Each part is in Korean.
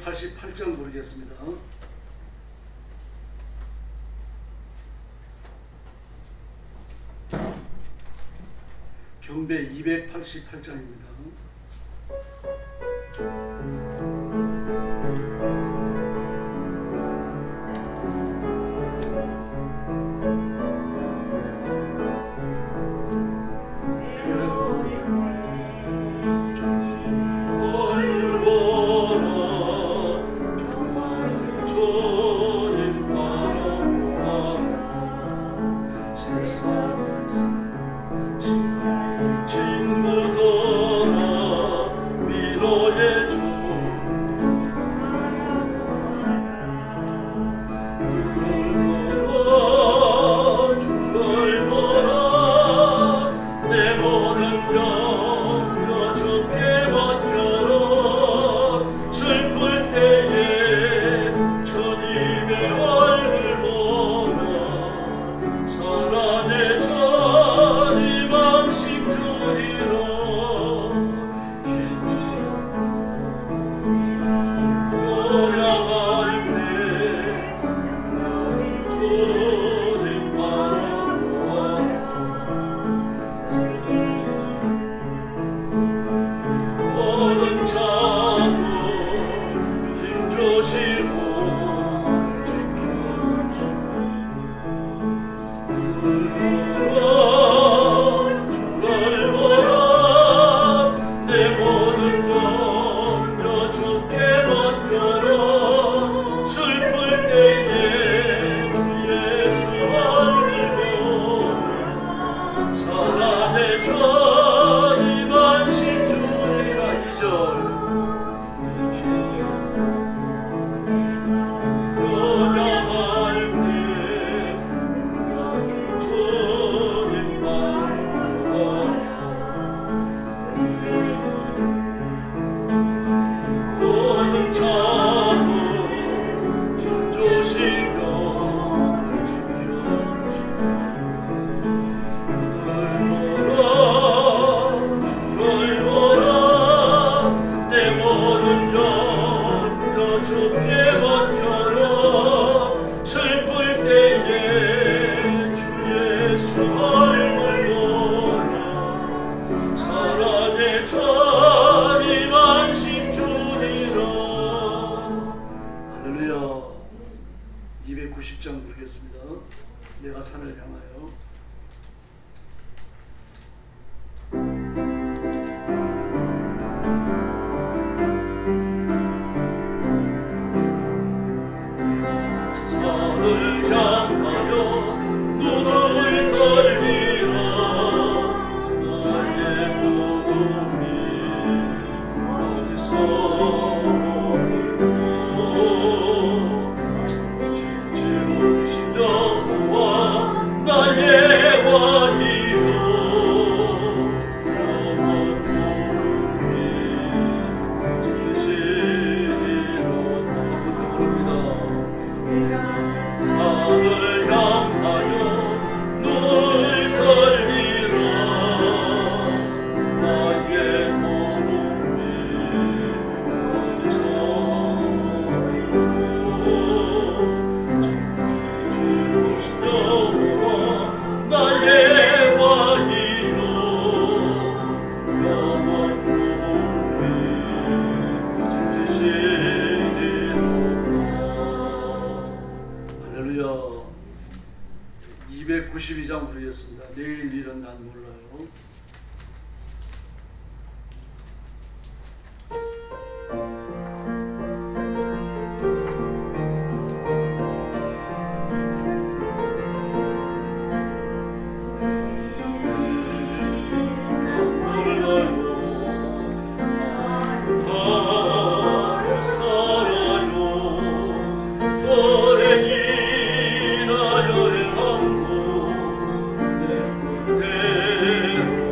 88장 부르겠습니다. 경배 288장입니다. 할렐루야. 290장 부르겠습니다. 내가 산을 향하여. 산을 향하여 눈을 들리라. 나의 구름이 어디서 할렐루야. 292장 부르겠습니다. 내일 일은 난 몰라요. 내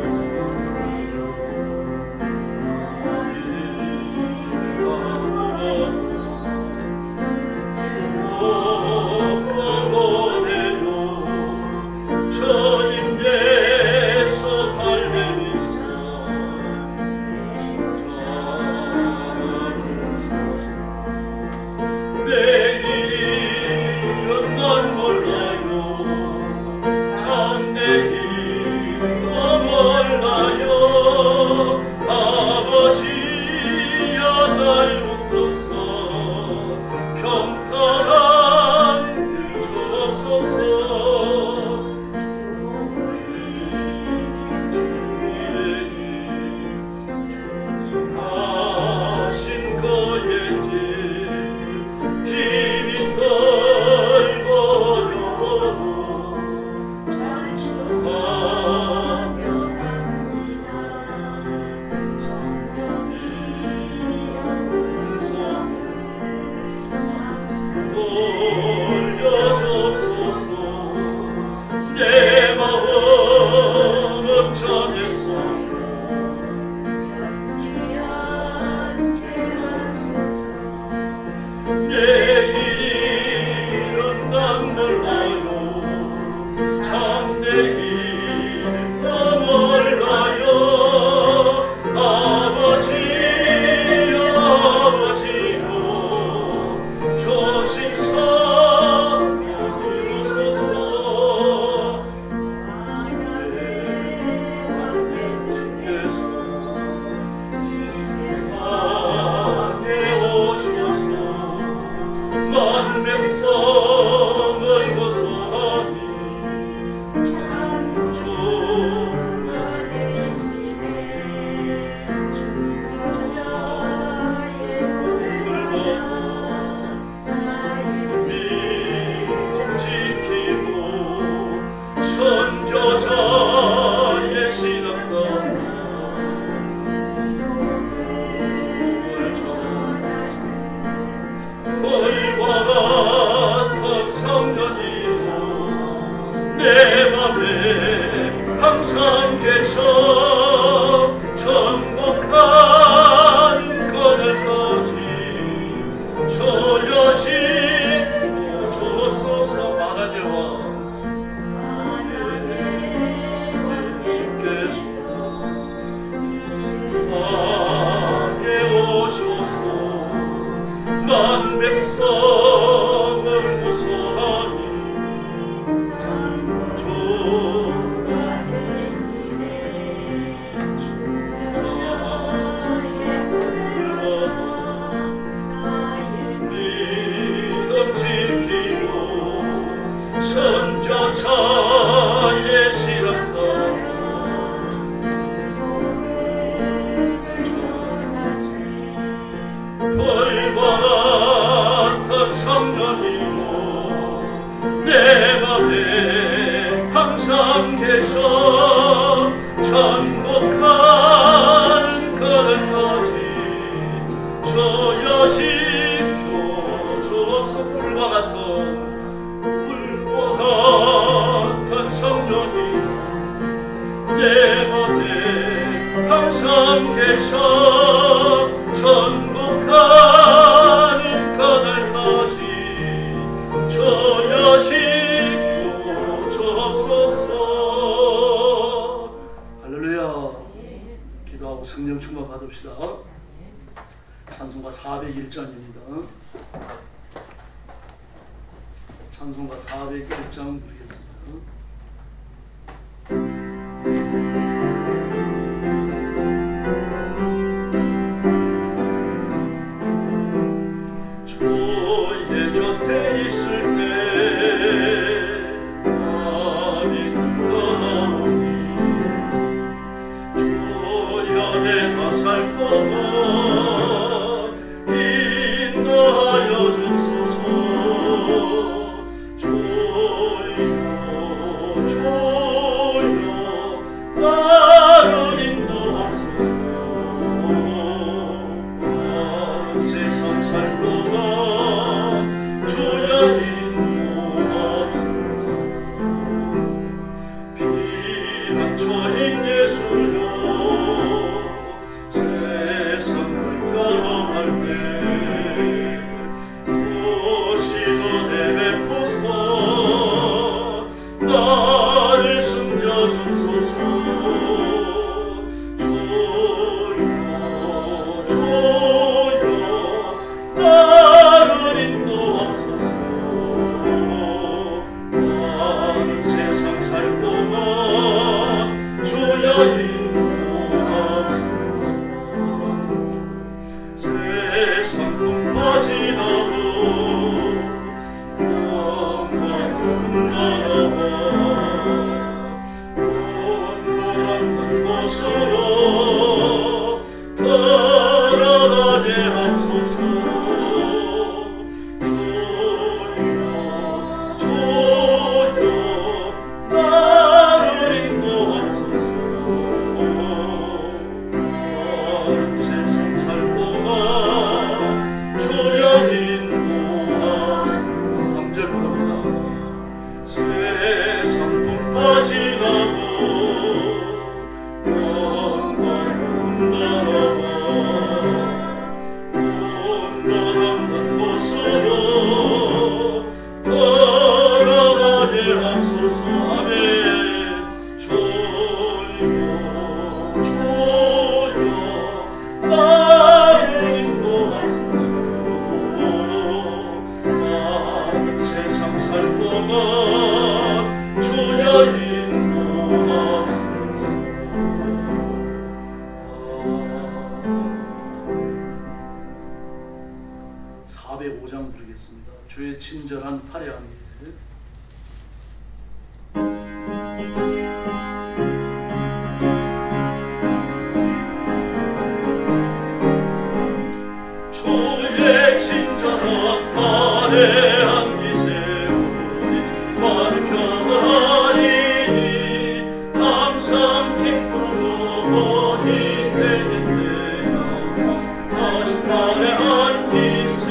벌과 같은 성전이요 내 맘에 항상 계셔 천국한 그날까지 저여지고 주옵소서. 하나님아 주께서 나에 오셔서 만 백성을 구속하니 선조차에 실었다 벌과 같은 성전이요 내 맘에 항상 계셔 천국 가는 그날까지 저여 지켜 주옵소서. 불과 같은 성전이 내 맘에 항상 계셔 천국 가는 그날까지 저여 지켜 주옵소서. 할렐루야. 기도하고 성령 충만 받읍시다. 찬송가 401장입니다. 찬송가 401장 부르겠습니다. 주의 곁에 있을 때 많이 떠나오니 주여 내가 살 동안 인도하여 주소서. 나를 인도하소서. 세상 살 동안 주여 인도하소서. 피난처인 예수여 세상 불편할 때 오시도 내베푸소 나를 숨겨주소서. 주여 나를 인도하소서. 나는 세상 살 동안 주여 인도하소서. 세상 꿈과 지나고 영광은 나라와 곳으로 돌아가게 하소서. 주여 나를 인도하소서. 나는 세상 살 동안 주여 인도하소서. 3절로 갑니다. 세상 꿈과 지나고 주여 인도하소서. 405장 부르겠습니다. 주의 친절한 화려한 기세. 주의 친절한 화려한 기세 많은 평안이니 항상 기쁘고 어디 되겠네요. 다시 화려한 기세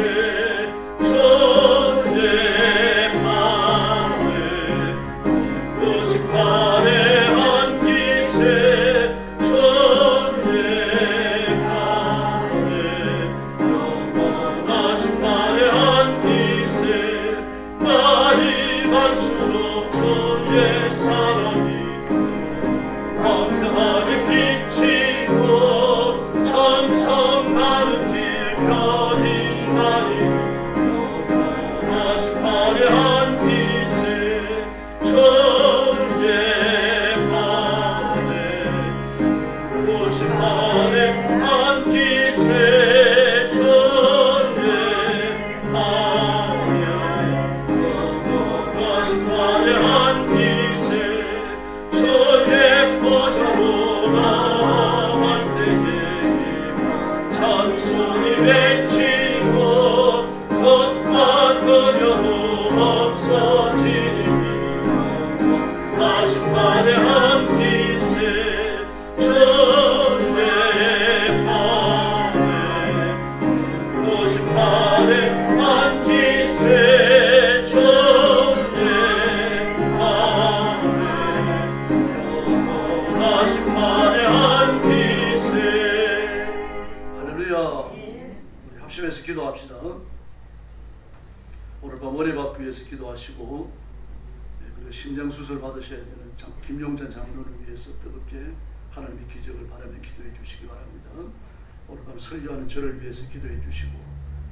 오늘 밤 원예받기 위해서 기도하시고, 그리고 심장수술 받으셔야 되는 김용찬 장로를 위해서 뜨겁게 하나님의 기적을 바라며 기도해 주시기 바랍니다. 오늘 밤 설교하는 저를 위해서 기도해 주시고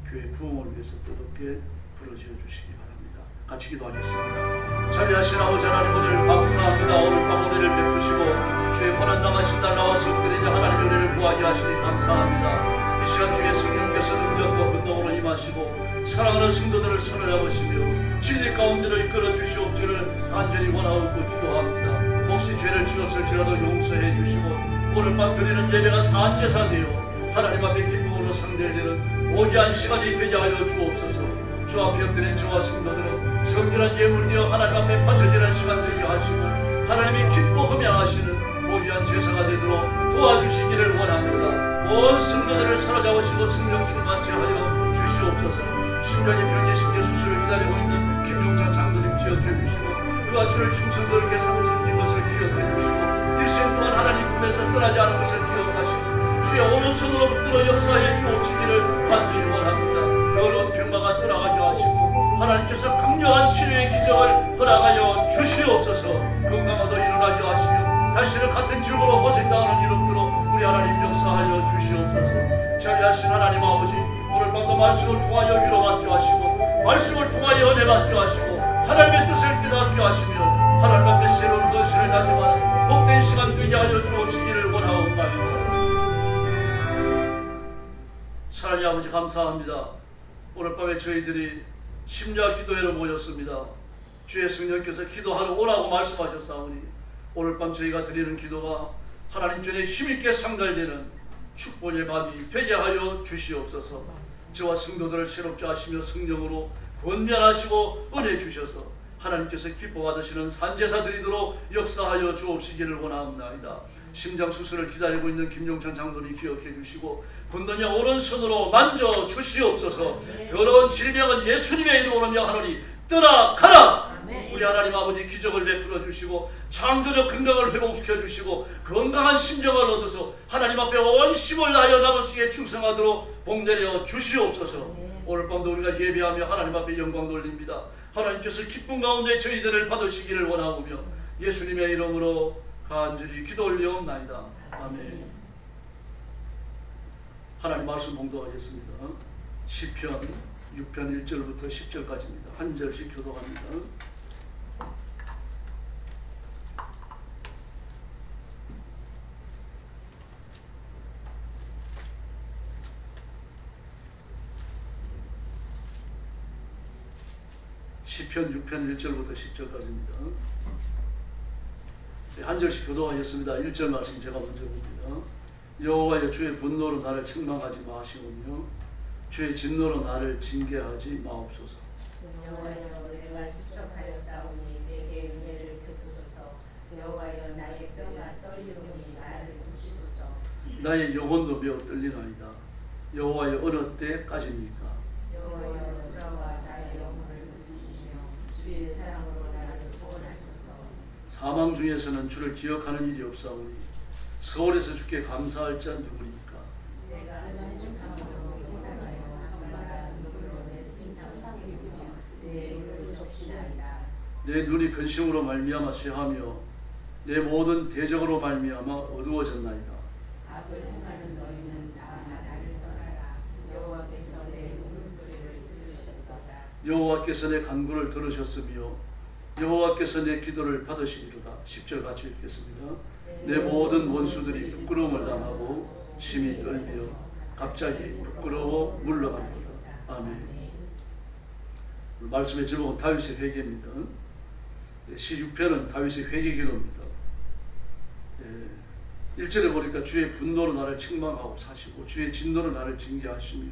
교회 부흥을 위해서 뜨겁게 부르짖어 주시기 바랍니다. 같이 기도하겠습니다. 자비하신 아버지 하나님, 오늘 감사합니다. 오늘 밤 은혜를 베푸시고 주의 권한당하신 날 나와서 엎드리며 하나님의 은혜를 구하게 하시니 감사합니다. 이 시간 주의 성령께서 능력과 근동으로 임하시고 사랑하는 성도들을 손을 잡으시며 진리 가운데로 이끌어 주시옵기를 간절히 원하옵고 기도합니다. 혹시 죄를 지었을지라도 용서해 주시고 오늘 밤 드리는 예배가 산제사 되어 하나님 앞에 기쁨으로 상대되는 고귀한 시간이 되게 하여 주옵소서. 주 앞에 엎드린 저와 성도들은 성결한 예물되어 하나님 앞에 바쳐지는 시간 되게 하시고 하나님이 기뻐하며 하시는 고귀한 제사가 되도록 도와주시기를 원합니다. 온 성도들을 사로잡으시고 성령 충만케 하여 주시옵소서. 심장이 변이신게 수술을 기다리고 있는 김용찬 장로님 기억해 주시고 그가 주를 충성스럽게 삼성인 것을 기억해 주시고 일생 동안 하나님 품에서 떠나지 않은 것을 기억하시고 주의 오른손으로 붙들어 역사해 주옵시기를 간절히 원합니다. 더러운 병마가 떠나가게 하시고 하나님께서 강력한 치료의 기적을 허락하여 주시옵소서. 건강하도 일어나게 하시며 다시는 같은 질고로 고생당하는 일 없도록 우리 하나님 역사하여 주시옵소서. 자비하신 하나님 아버지, 오늘 밤도 말씀을 통하여 위로받게 하시고 말씀을 통하여 은혜 받게 하시고 하나님의 뜻을 깨닫게 하시며 하나님 앞에 새로운 것을 다짐하는 복된 시간 되게 하여 주옵시기를 원하옵나이다. 사랑의 아버지, 감사합니다. 오늘 밤에 저희들이 심야 기도회로 모였습니다. 주의 성령께서 기도하러 오라고 말씀하셨사오니 오늘 밤 저희가 드리는 기도가 하나님 전에 힘있게 상달되는 축복의 밤이 되게 하여 주시옵소서. 저와 성도들을 새롭게 하시며 성령으로 권면하시고 은혜 주셔서 하나님께서 기뻐 받으시는 산제사 드리도록 역사하여 주옵시기를 원하옵나이다. 심장 수술을 기다리고 있는 김용찬 장로님 기억해 주시고 본도냐 오른손으로 만져 주시옵소서. 더러운 질병은 예수님의 이름으로 명하노니 떠나가라. 우리 하나님 아버지 기적을 베풀어 주시고 창조적 건강을 회복시켜 주시고 건강한 심정을 얻어서 하나님 앞에 원심을 다하여 남으시기에 충성하도록 복내려 주시옵소서. 오늘 밤도 우리가 예배하며 하나님 앞에 영광 돌립니다. 하나님께서 기쁨 가운데 저희들을 받으시기를 원하오며 예수님의 이름으로 간절히 기도 올리옵나이다. 아멘. 하나님 말씀 봉독하겠습니다. 시편 6편 1절부터 10절까지입니다. 한 절씩 교독합니다. 시편 6편 1절부터 10절까지입니다. 한 절씩 교독하겠습니다. 1절 말씀 제가 먼저 봅니다. 여호와여, 주의 분노로 나를 책망하지 마시오며 주의 진노로 나를 징계하지 마옵소서. 여호와여, 내가 수척하였사오니 내게 은혜를 베푸소서. 여호와여, 나의 뼈가 떨리오니 나를 고치소서. 나의 영혼도 매우 떨리나이다. 여호와여, 어느 때까지입니까? 여호와여, 돌아와 나의 영혼을 부르시며 주의 사랑으로 나를 구원하소서. 사망 중에서는 주를 기억하는 일이 없사오니 서울에서 주께 감사할 자 누구입니까? 내가 하나님 창으로 평안하여 밤마다 눈물로 내 진상을 살피우며 내 눈을 적시나이다. 내 눈이 근심으로 말미암아 쇠하며 내 모든 대적으로 말미암아 어두워졌나이다. 악을 행하는 너희는 다 나를 떠나라. 여호와께서 내 울음소리를 들으셨도다. 여호와께서 내 간구를 들으셨으며 여호와께서 내 기도를 받으시리로다. 10절 같이 읽겠습니다. 내 모든 원수들이 부끄러움을 당하고 심히 떨며 갑자기 부끄러워 물러가리로다. 아멘. 말씀의 제목은 다윗의 회개입니다. 시 6편은 다윗의 회개 기도입니다. 1절에 보니까 주의 분노로 나를 책망하고 사시고 주의 진노로 나를 징계하시며,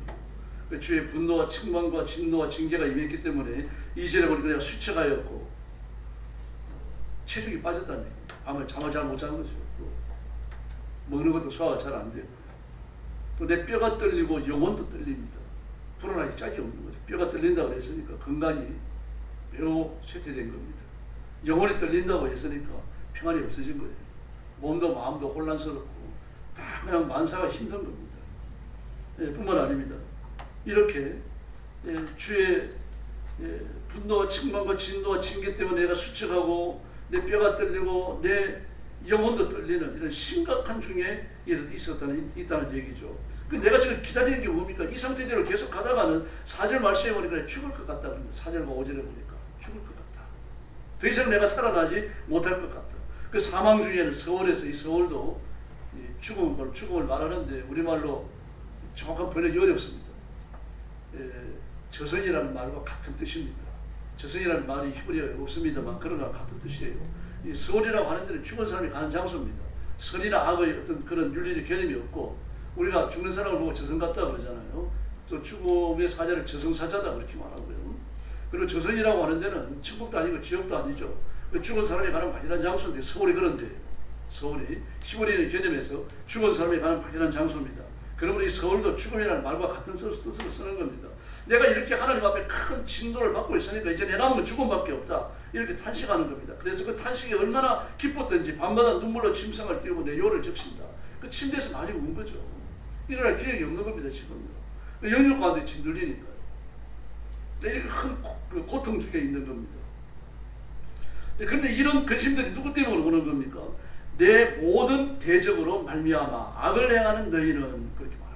주의 분노와 책망과 진노와 징계가 임했기 때문에 2절에 보니까 내가 수척하였고 체중이 빠졌다는 얘기예요. 밤을 잠을 잘 못 자는 거죠. 또 먹는 것도 소화가 잘 안 돼요. 또 내 뼈가 떨리고 영혼도 떨립니다. 불어나기 짝이 없는 거죠. 뼈가 떨린다고 했으니까 건강이 매우 쇠퇴된 겁니다. 영혼이 떨린다고 했으니까 평안이 없어진 거예요. 몸도 마음도 혼란스럽고 다 그냥 만사가 힘든 겁니다. 뿐만 아닙니다. 이렇게 주의 분노와 책망과 진노와 징계 때문에 내가 수척하고 내 뼈가 떨리고 내 영혼도 떨리는 이런 심각한 중에 있다는 얘기죠. 그 내가 지금 기다리는 게 뭡니까? 이 상태대로 계속 가다가는 4절 말씀에 보니까 죽을 것 같다 그럽니다. 4절과 5절에 보니까 죽을 것 같다. 더 이상 내가 살아나지 못할 것 같다. 그 사망 중에는 서울에서 이 서울도 죽음을 말하는데 우리말로 정확한 번역이 어렵습니다. 저승이라는 말과 같은 뜻입니다. 저승이라는 말이 히브리어에 없습니다만 그런 거랑 같은 뜻이에요. 이 서울이라고 하는 데는 죽은 사람이 가는 장소입니다. 선이나 악의 어떤 그런 윤리적 개념이 없고 우리가 죽는 사람을 보고 저승 갔다 그러잖아요. 또 죽음의 사자를 저승사자다 그렇게 말하고요. 그리고 저승이라고 하는 데는 천국도 아니고 지옥도 아니죠. 죽은 사람이 가는 막연한 장소인데 서울이 그런데 서울이 히브리어 개념에서 죽은 사람이 가는 막연한 장소입니다. 그러므로 이 서울도 죽음이라는 말과 같은 뜻으로 쓰는 겁니다. 내가 이렇게 하나님 앞에 큰 진노를 받고 있으니까 이제 내 남은 죽음밖에 없다. 이렇게 탄식하는 겁니다. 그래서 그 탄식이 얼마나 기뻤던지 밤마다 눈물로 침상을 띄우고 내 요를 적신다. 그 침대에서 많이 운 거죠. 일어날 기력이 없는 겁니다. 지금 영육 가운데 짓눌리니까 이렇게 큰 고통 중에 있는 겁니다. 그런데 이런 근심들이 누구 때문에 오는 겁니까? 내 모든 대적으로 말미암아 악을 행하는 너희는 그렇게 말합니다.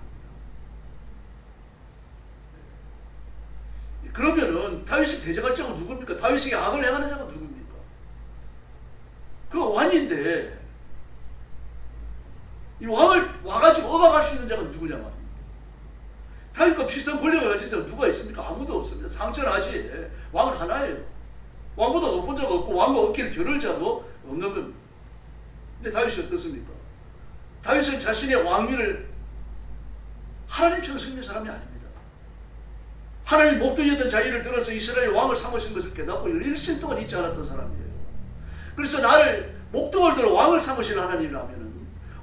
그러면은 다윗이 대적할 자가 누굽니까? 다윗에게 악을 행하는 자가 누굽니까? 그 왕인데 이 왕을 와가지고 억압할 수 있는 자가 누구냐 말입니다. 다윗과 비슷한 권력을 가진 자가 누가 있습니까? 아무도 없습니다. 상천하지 왕은 하나예요. 왕보다 높은 자가 없고 왕과 어깨를 겨룰 자도 없는 겁니다. 근데 다윗이 어떻습니까? 다윗은 자신의 왕위를 하나님처럼 섬긴 사람이 아닙니다. 하나님 목동이었던 자기를 들어서 이스라엘 왕을 삼으신 것을 깨닫고 일생 동안 잊지 않았던 사람이에요. 그래서 나를 목동을 들어 왕을 삼으신 하나님이라면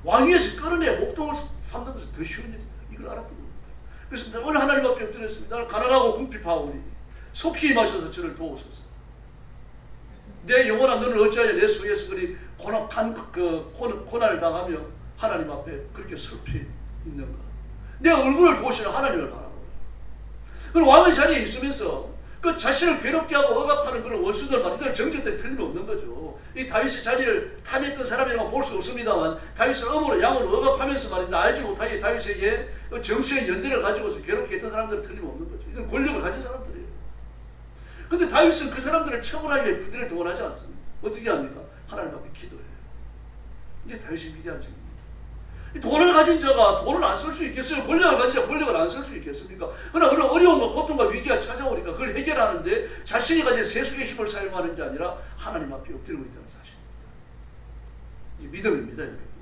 왕위에서 끌어내 목동을 삼는 것은 더 쉬운 일이다. 이걸 알았던 겁니다. 그래서 오늘 하나님 앞에 엎드렸습니다. 나는 가난하고 궁핍하오니 속히 임하셔서 저를 도우소서. 내 영혼아 너는 어찌하여 내 속에서 그리 고난을 당하며 하나님 앞에 그렇게 슬피 있는가. 내 얼굴을 보시는 하나님을 바라보라. 그리고 왕의 자리에 있으면서 그 자신을 괴롭게 하고 억압하는 그런 원수들만 이들 정죄때 틀림없는 거죠. 이 다윗의 자리를 탐했던 사람이라고 볼 수 없습니다만 다윗을 음으로 양으로 억압하면서 말입니다. 알지 못하게 다윗에게 정치의 연대를 가지고서 괴롭게 했던 사람들은 틀림없는 거죠. 이건 권력을 가진 사람들이에요. 그런데 다윗은 그 사람들을 처벌하기 위해 부대를 동원하지 않습니다. 어떻게 합니까? 하나님 앞에 기도해요. 이게 다윗의 위대한 증입니다. 돈을 가진 자가 돈을 안 쓸 수 있겠어요? 권력을 가진 자가 권력을 안 쓸 수 있겠습니까? 그러나 그런 어려움과 고통과 위기가 찾아오니까 그걸 해결하는데 자신이 가진 세속의 힘을 사용하는 게 아니라 하나님 앞에 엎드리고 있다는 사실입니다. 이게 믿음입니다. 여러분.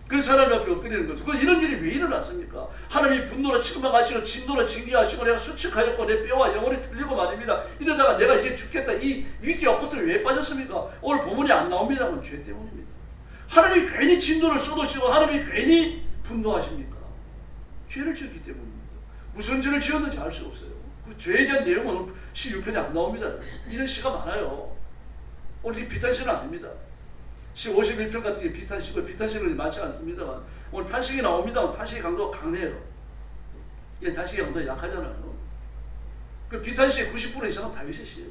그래서 하나님 앞에 엎드리는 거죠. 이런 일이 왜 일어났습니까? 하나님이 분노로 책망하시고 진노로 징계하시고 내가 수척하였고 내 뼈와 영혼이 틀리고 말입니다. 이러다가 내가 이제 죽겠다. 이 위기와 고통에 왜 빠졌습니까? 오늘 본문이 안 나옵니다만 죄 때문입니다. 하나님이 괜히 진노를 쏟으시고 하나님이 괜히 분노하십니까? 죄를 지었기 때문입니다. 무슨 죄를 지었는지 알 수 없어요. 그 죄에 대한 내용은 16편에 안 나옵니다. 이런 시가 많아요. 오늘 이 비탄시는 아닙니다. 시 51편 같은 게 비탄시고 비탄시는 많지 않습니다만 오늘 탄식이 나옵니다만 탄식의 강도가 강해요. 이게 탄식의 강도가 약하잖아요. 그 비탄시의 90% 이상은 다윗의 시예요.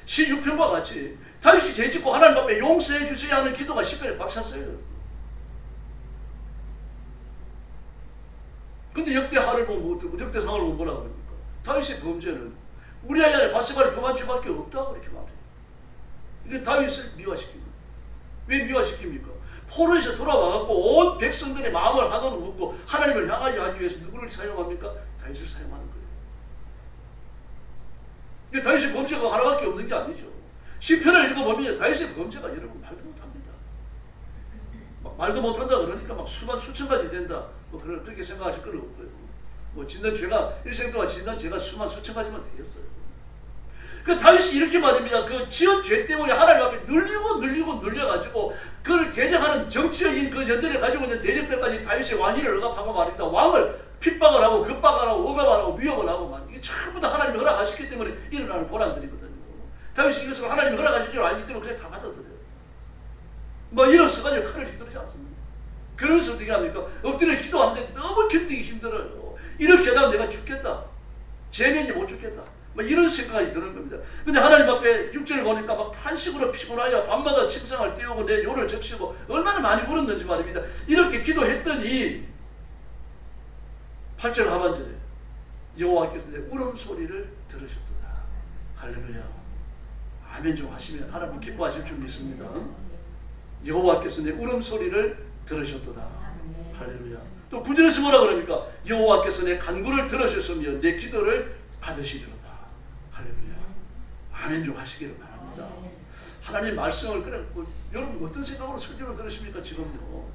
시 6편과 같이 다윗이 죄짓고 하나님 앞에 용서해 주셔야 하는 기도가 10편에 꽉 찼어요. 근데 역대하를 보면 어떻고 역대상을 보면 뭐라고 합니까? 다윗의 범죄는 우리아의 아내 바세바를 범한 죄밖에 없다고 이렇게 말해요. 이게 다윗을 미화시킵니다. 왜 미화시킵니까? 포로에서 돌아와갖고 온 백성들의 마음을 하나로 묶고 하나님을 향하게 하기 위해서 누구를 사용합니까? 다윗을 사용하는 거예요. 근데 다윗의 범죄가 하나밖에 없는 게 아니죠. 시편을 읽어보면 다윗의 범죄가 여러분 말도 못합니다. 말도 못한다 그러니까 막 수만 수천 가지 된다. 뭐 그렇게 생각하실 건 없고요. 뭐 짓는 죄가 일생 동안 짓는 죄가 수만 수천 가지만 되겠어요. 그 다윗이 이렇게 말입니다. 그 지은 죄 때문에 하나님 앞에 눌려가지고 그걸 대적하는 정치적인 그 연대를 가지고 있는 대적들까지 다윗의 왕위를 억압하고 말입니다. 왕을 핍박을 하고 급박을 하고 억압을 하고 위협을 하고 말입니다. 이게 전부 다 하나님이 허락하셨기 때문에 일어나는 고난들이거든요. 다윗이 이것을 하나님이 허락하신 줄 알기 때문에 그냥 다 받아들여요. 뭐 이런 습관이 칼을 휘두르지 않습니다. 그러면서 어떻게 합니까? 엎드려 기도하는데 너무 견디기 힘들어요. 이렇게 하다가 내가 죽겠다. 제면이 못 죽겠다. 막 이런 생각이 드는 겁니다. 근데 하나님 앞에 6절을 보니까 막 탄식으로 피곤하여 밤마다 침상을 띄우고 내 요를 적시고 얼마나 많이 울었는지 말입니다. 이렇게 기도했더니 8절 하반절에 여호와께서 내 울음소리를 들으셨도다. 할렐루야. 아멘 좀 하시면 하나님 기뻐하실 줄 믿습니다. 여호와께서 내 울음소리를 들으셨도다. 할렐루야. 또 9절에서 뭐라 그럽니까? 여호와께서 내 간구를 들으셨으며 내 기도를 받으시리로다. 할렐루야. 아멘 좀 하시기를 바랍니다. 하나님 말씀을 그래 여러분 어떤 생각으로 설교를 들으십니까? 지금요.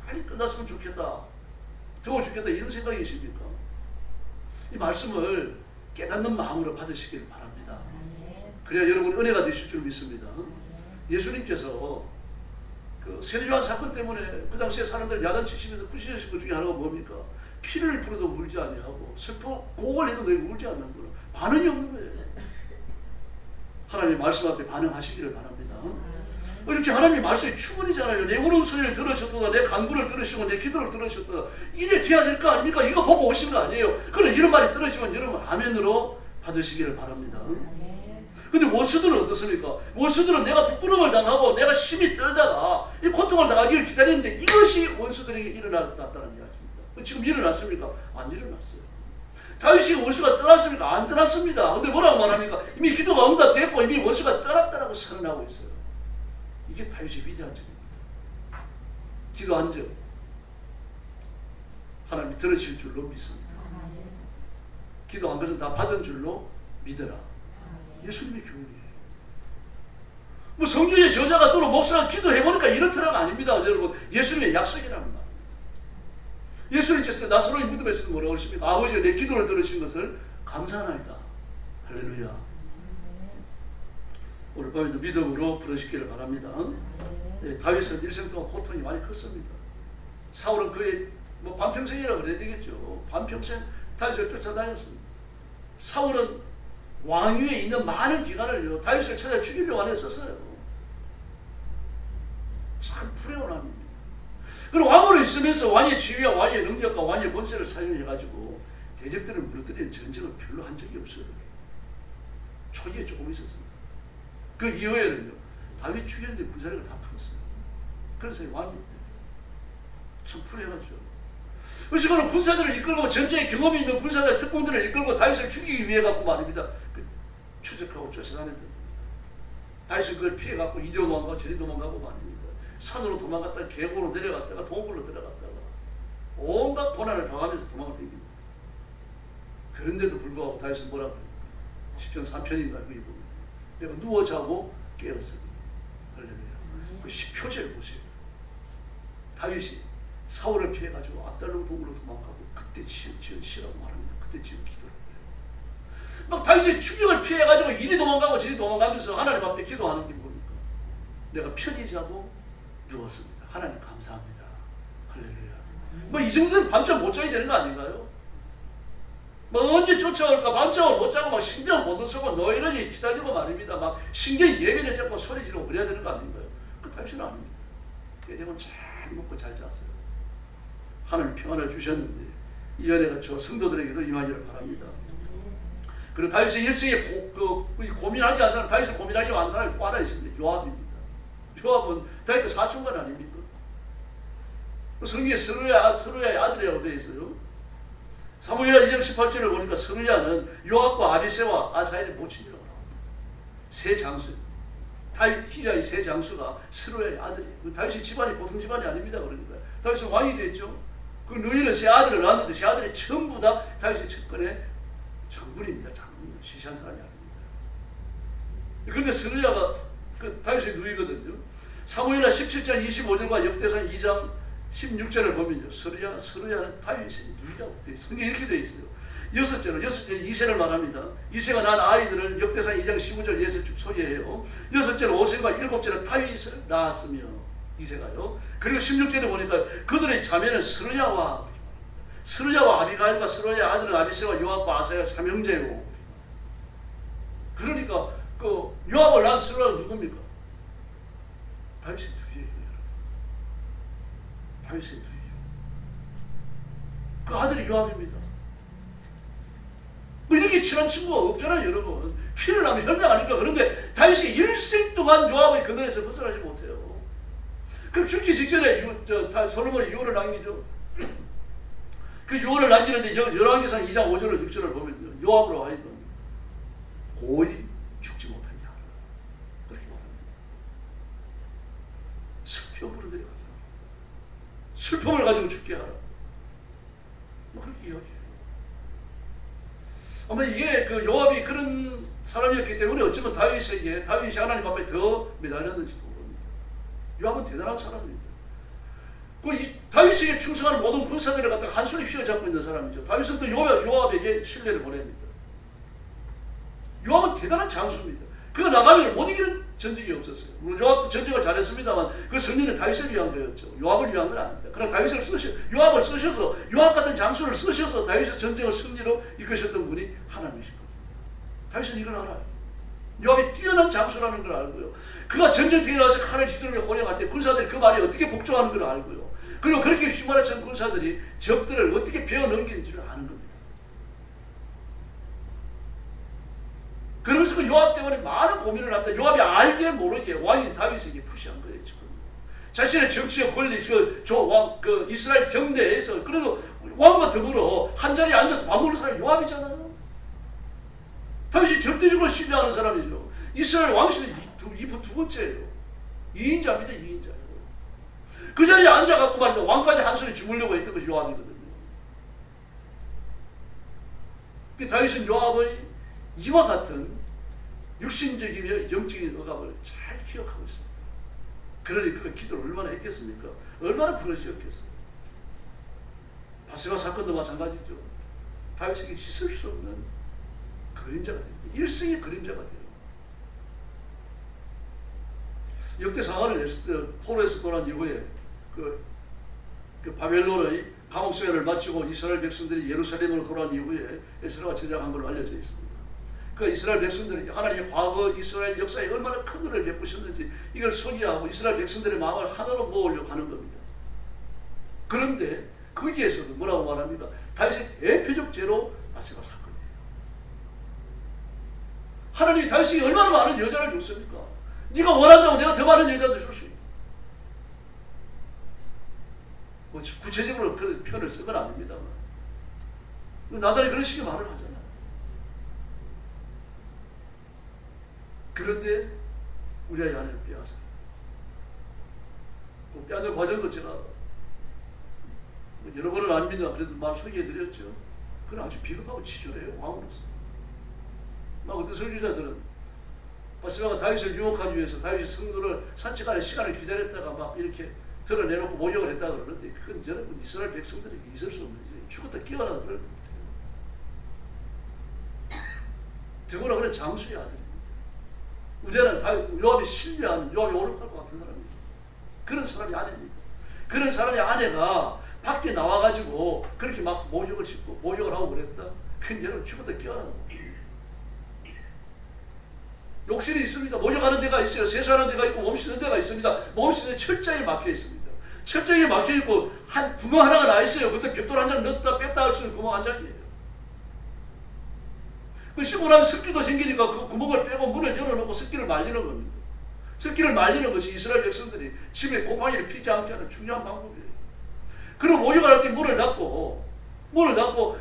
빨리 끝났으면 좋겠다. 더워 죽겠다 이런 생각이십니까? 이 말씀을 깨닫는 마음으로 받으시기를 바랍니다. 그래야 여러분 은혜가 되실 줄 믿습니다. 예수님께서 그 세례요한 사건 때문에 그 당시에 사람들 야단치시면서 부시하신 것 중에 하나가 뭡니까? 피를 불어도 울지 아니하고 슬퍼 곡을 해도 너희 울지 않는구나. 반응이 없는 거예요. 하나님 말씀 앞에 반응하시기를 바랍니다. 이렇게 하나님의 말씀이 충분이잖아요. 내 울음소리를 들으셨도다. 내 간구를 들으시고 내 기도를 들으셨도다. 이래 돼야 될 거 아닙니까? 이거 보고 오신 거 아니에요. 그럼 이런 말이 떨어지면 여러분 아멘으로 받으시기를 바랍니다. 근데 원수들은 어떻습니까? 원수들은 내가 부끄러움을 당하고 내가 심히 떨다가 이 고통을 당하기를 기다리는데 이것이 원수들에게 일어났다는 이야기입니다. 지금 일어났습니까? 안 일어났어요. 다윗이 원수가 떠났습니까? 안 떠났습니다. 근데 뭐라고 말합니까? 이미 기도가 응답됐고 이미 원수가 떠났다라고 선언하고 있어요. 이게 다윗의 위대한 점입니다. 기도한 점 하나님이 들으실 줄로 믿습니다. 기도한 것은 다 받은 줄로 믿어라. 예수님의 교훈이에요. 뭐 성경의 저자가 또는 목사가 기도해보니까 이렇더라가 아닙니다. 여러분 예수님의 약속이라는 말. 예수님께서 나사로의 무덤에서 뭐라고 하십니까? 아버지가 내 기도를 들으신 것을 감사하나이다. 할렐루야. 오늘 밤에도 믿음으로 부르시기를 바랍니다. 네, 다윗은 일생 동안 고통이 많이 컸습니다. 사울은 그의 뭐 반평생이라고 그래야 되겠죠. 반평생 다윗을 쫓아다녔습니다. 사울은 왕위에 있는 많은 기간을요 다윗을 찾아 죽이려고 안에 썼어요. 참 불행합니다. 그리고 왕으로 있으면서 왕의 지위와 왕의 능력과 왕의 권세를 사용해가지고 대적들을 무너뜨리는 전쟁을 별로 한 적이 없어요. 초기에 조금 있었습니다. 그 이후에는요 다윗 죽였는데 군사력을 다 풀었어요. 그래서 왕이 참 불행하죠. 그래서 그는 군사들을 이끌고 전쟁에 경험이 있는 군사들 특공들을 이끌고 다윗을 죽이기 위해 갖고 말입니다. 추적하고 쫓아다녔던 다윗은 그걸 피해 갖고 이리 도망가고 저리 도망가고 말입니다. 산으로 도망갔다가 계곡으로 내려갔다가 동굴로 들어갔다가 온갖 고난을 당하면서 도망을 댕깁니다. 그런데도 불구하고 다윗은 뭐라고 합니까? 시편 3편인가 그게 보면 내가 누워 자고 깨었으니 할렐루야. 그 10표제를 보세요. 다윗이 사울을 피해가지고 압달롬 동굴로 도망가고 그때 지은 시라고 말합니다. 그때 지은 기도를 해요. 막 다윗의 추격을 피해가지고 이리 도망가고 저리 도망가면서 하나님 앞에 기도하는 게 뭡니까? 내가 편히 자고 누웠습니다. 하나님 감사합니다. 할렐루야. 뭐 이 정도는 밤잠 못 자야 되는 거 아닌가요? 뭐 언제 쫓아올까 밤잠을 못 자고 막 신경 못 쓰고 너희러지 기다리고 말입니다. 막 신경이 예민해졌고 소리 지르고 그래야 되는 거 아닌가요? 그 다윗은 아닙니다. 꽤 되면 잘 먹고 잘 잤어요. 하나님 평안을 주셨는데 이 은혜가 저 성도들에게도 임하기를 바랍니다. 그리고 다윗의 일생에 고민하지 않은 사람, 다윗을 고민하지 않은 사람이 또 하나 있습니다. 요압입니다. 요압은 다윗의 사촌간 아닙니까? 성경에 스루야의 아들이라고 되어 있어요. 사무엘하 2장 18절을 보니까 스루야는 요압과 아비새와 아사엘의 모친이라고 나옵니다. 세 장수. 다윗 히라의 세 장수가 스루야의 아들이에요. 다윗의 집안이 보통 집안이 아닙니다. 그러니까 다윗은 왕이 됐죠. 그 너희는 세 아들을 낳았는데 세 아들이 전부 다 다윗의 측근의 장군입니다. 장군. 시시한 사람이 아닙니다. 그런데 스루야가 그 다윗의 누이거든요. 사무엘하 17장 25절과 역대상 2장 16절을 보면요. 스루야는 다윗의 누이라고 되어 있어요. 성경에 이렇게 되어 있어요. 여섯째 이세를 말합니다. 이세가 낳은 아이들을 역대상 2장 15절 예서 쭉 소개해요. 여섯째로 오셈과 일곱째로 다윗을 낳았으며 이세가요. 그리고 16절에 보니까 그들의 자매는 스루야와 아비가일과 스루야의 아들은 아비새와 요압과 아사야 삼형제요. 그러니까 그 요압을 낳은 스루야가 누굽니까? 다윗의 누이예요. 다윗의 누이요. 그 아들이 요압입니다. 그렇게 친한 친구가 없잖아요, 여러분. 피를 나면 혈맹 아닙니까? 그런데 다윗이 일생 동안 요압의 그늘에서 벗어나지 못해요. 그럼 죽기 직전에 솔로몬이 유언을 남기죠. 그 유언을 남기는데 열왕기상 2장 5절을 6절을 보면 요압으로 하여금 고의 죽지 못하게 하라. 그렇게 말합니다. 슬픔으로 내려가자. 슬픔을 가지고 죽게 하라. 뭐 그렇게 이야기해요. 아마 이게 그 요압이 그런 사람이었기 때문에 어쩌면 다윗이 하나님 앞에 더 매달렸는지도 모릅니다. 요압은 대단한 사람입니다. 다윗에게 충성하는 모든 군사들을 갖다가 한 손에 휘어잡고 있는 사람이죠. 다윗은 또 요압에게 신뢰를 보냅니다. 요압은 대단한 장수입니다. 그가 나가면 못 이기는 전쟁이 없었어요. 물론 요압도 전쟁을 잘했습니다만 그 승리는 다윗을 위한 거였죠. 요압을 위한 건 아닙니다. 그러나 요압을 쓰셔서 요압 같은 장수를 쓰셔서 다윗의 전쟁을 승리로 이끄셨던 분이 하나님이신 겁니다. 다윗은 이걸 알아요. 요압이 뛰어난 장수라는 걸 알고요. 그가 전쟁터에 나와서 칼을 휘두르며 호령할 때 군사들이 그 말에 어떻게 복종하는 걸 알고요. 그리고 그렇게 휘말아친 군사들이 적들을 어떻게 베어 넘기는지를 아는 겁니다. 그러면서 그 요압 때문에 많은 고민을 합니다. 요압이 알게 모르게 왕인 다윗에게 푸시한 거예요. 지금. 자신의 정치적 권리, 이스라엘 경내에서 그래도 왕과 더불어 한자리에 앉아서 밥 먹는 사람이 요압이잖아요. 다윗이 절대적으로 신뢰하는 사람이죠. 이스라엘 왕실의 두 번째예요. 2인자입니다. 2인자예요. 그 자리에 앉아갖고 말이야 왕까지 한 손에 주물려고 했던 것이 요압이거든요. 다윗은 요압의 이와 같은 육신적이며 영적인 억압을 잘 기억하고 있습니다. 그러니 그가 기도를 얼마나 했겠습니까? 얼마나 부러지었겠어요. 바세바 사건도 마찬가지죠. 다윗에게 씻을 수 없는 그림자가 됩니다. 일생의 그림자가 돼요. 역대 상하를 포로에서 돌아온 이후에 그 바벨론의 감옥 생활을 마치고 이스라엘 백성들이 예루살렘으로 돌아온 이후에 에스라가 제작한 걸로 알려져 있습니다. 그 이스라엘 백성들이 하나님의 과거 이스라엘 역사에 얼마나 큰 은혜를 베푸셨는지 이걸 소개하고 이스라엘 백성들의 마음을 하나로 모으려고 하는 겁니다. 그런데 거기에서도 뭐라고 말합니까? 다윗의 대표적 죄로 바세바 사건이에요. 하나님이 다윗에게 얼마나 많은 여자를 줬습니까? 네가 원한다고 내가 더 많은 여자도 줄 수 있다. 뭐 구체적으로 그런 표현을 쓴 건 아닙니다만 나달이 그런 식의 말을 하잖아요. 그런데 우리 아이 아내를 빼앗아요. 그 빼앗는 과정도 제가 여러 번은 아닙니다. 그래도 말 소개해드렸죠. 그건 아주 비겁하고 치졸해요. 왕으로서. 막 어떤 설교자들은 바세바가 다윗을 유혹하기 위해서 다윗의 성도를 산책하는 시간을 기다렸다가 막 이렇게 드러내놓고 모욕을 했다 그러는데 그건 여러분 이스라엘 백성들에게 있을 수 없는 일이에요. 죽었다 깨어나도 그럴 겁니다. 더구나 그런 장수의 아들입니다. 우리는 요압이 신뢰하는 요압이 오른팔 것 같은 사람입니다. 그런 사람이 아내입니다. 그런 사람의 아내가 밖에 나와가지고 그렇게 막 모욕을 하고 그랬다. 그건 여러분 죽었다 깨어나는 겁니다. 욕실이 있습니다. 모욕하는 데가 있어요. 세수하는 데가 있고 몸 씻는 데가 있습니다. 몸 씻는 철장에 막혀 있습니다. 철장에 막혀 있고 한 구멍 하나가 나 있어요. 그때 벽돌 한 장 넣었다 뺐다 할 수 있는 구멍 한 장이에요. 그 씻고 나면 습기도 생기니까 그 구멍을 빼고 문을 열어놓고 습기를 말리는 겁니다. 습기를 말리는 것이 이스라엘 백성들이 집에 곰팡이를 피지 않게 하는 중요한 방법이에요. 그럼 모욕할 때 문을 닫고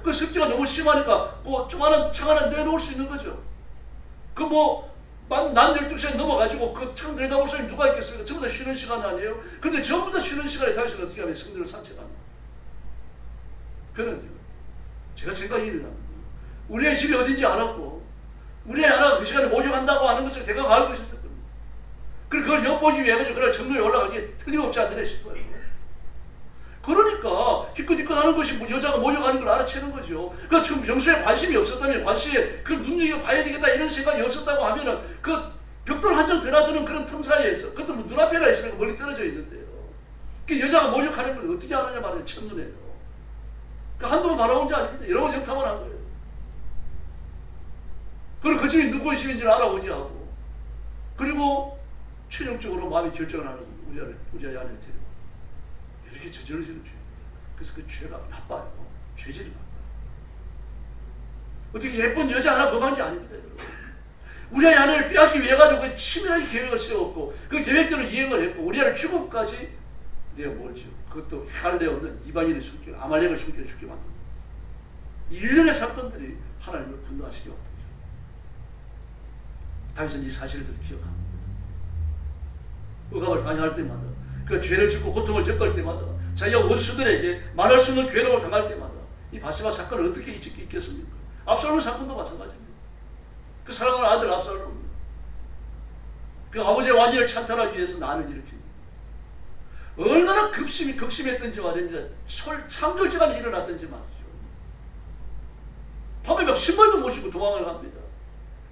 그 습기가 너무 심하니까 그 조그마한 창 하나 내놓을 수 있는 거죠. 난 12시에 넘어가지고 그 창 들여다볼 사람이 누가 있겠습니까? 전부 다 쉬는 시간 아니에요? 근데 전부 다 쉬는 시간에 다윗은 어떻게 하면 성들을 산책합니다. 그런데 제가 생각이 일어납니다. 우리의 집이 어딘지 알았고 우리의 하나가 그 시간에 모욕한다고 하는 것을 대강 알고 있었을 겁니다. 그리고 그걸 엿보기 위해 그날 정로에 올라가기에 틀림없지 않더라 싶어요. 그러니까 기껏하는 것이 여자가 모욕하는 걸 알아채는 거죠. 그 지금 평소에 관심이 없었다면 관심에 그 눈여겨봐야 되겠다 이런 생각이 없었다고 하면은 그 벽돌 한 장 드나드는 그런 틈 사이에서 그것도 뭐 눈앞에나 있으니까 멀리 떨어져 있는데요. 그 여자가 모욕하는 걸 어떻게 아느냐 말이에요. 첫눈에요. 그 한두 번 바라본 게 아닙니다. 여러 번 영탐을 한 거예요. 그리고 그 집이 누구의 집인지를 알아보지 하고 그리고 최종적으로 마음이 결정을 하는 우리 아내를 데리고 이렇게 저질러지는 죄입니다. 그래서 그 죄가 나빠요. 죄질이 나빠요. 어떻게 예쁜 여자 하나 범한 게 아닙니다. 우리 아이 하나를 빼앗기 위해 가지고 그 치밀하게 계획을 세웠고 그 계획대로 이행을 했고 우리 아이를 죽음까지 내가 뭘지요? 그것도 혈내 없는 이방인의 숨겨 아말렉을 숨겨주게 만듭니다. 일련의 사건들이 하나님을 분노하시게 만들죠. 다윗은 이 사실들을 기억합니다. 억압을 당할 때마다 그 죄를 짓고 고통을 겪을 때마다 자기가 원수들에게 말할 수 없는 괴로움을 당할 때마다 이 바세바 사건을 어떻게 잊겠습니까? 압살롬 사건도 마찬가지입니다. 그 사랑하는 아들 압살롬 그 아버지의 완전을 찬탈하기 위해서 난을 일으킵니다. 얼마나 극심했던지 말입니다. 창졸지간에 일어났던지 말이죠. 밤에 막 신발도 못 신고 도망을 합니다.